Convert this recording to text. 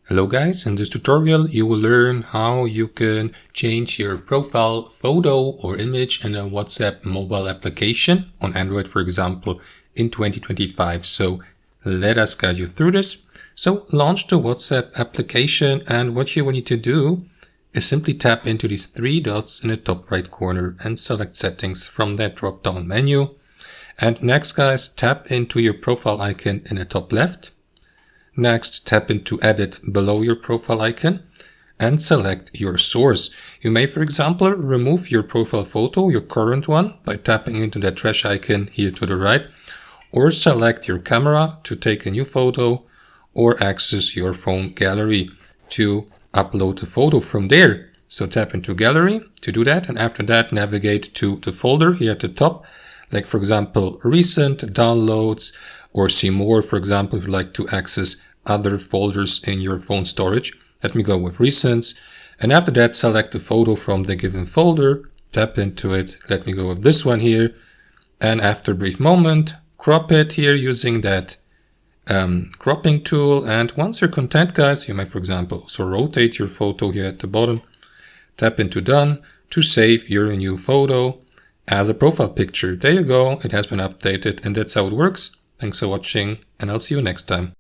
Hello guys, in this tutorial you will learn how you can change your profile photo or image in a WhatsApp mobile application on Android, for example, in 2025. So let us guide you through this. So launch the WhatsApp application, and what you will need to do is simply tap into these three dots in the top right corner and select settings from that drop down menu. And next guys, tap into your profile icon in the top left. Next, tap into Edit below your profile icon and select your source. You may, for example, remove your profile photo, your current one, by tapping into that trash icon here to the right, or select your camera to take a new photo, or access your phone gallery to upload the photo from there. So tap into Gallery to do that, and after that navigate to the folder here at the top, like for example Recent, Downloads, or See More, for example, if you'd like to access other folders in your phone storage. Let me go with Recents, and after that select the photo from the given folder, tap into it, let me go with this one here, and after a brief moment crop it here using that cropping tool. And once you're content guys, you may for example also rotate your photo here at the bottom, tap into Done to save your new photo as a profile picture. There you go, it has been updated, and that's how it works. Thanks for watching, and I'll see you next time.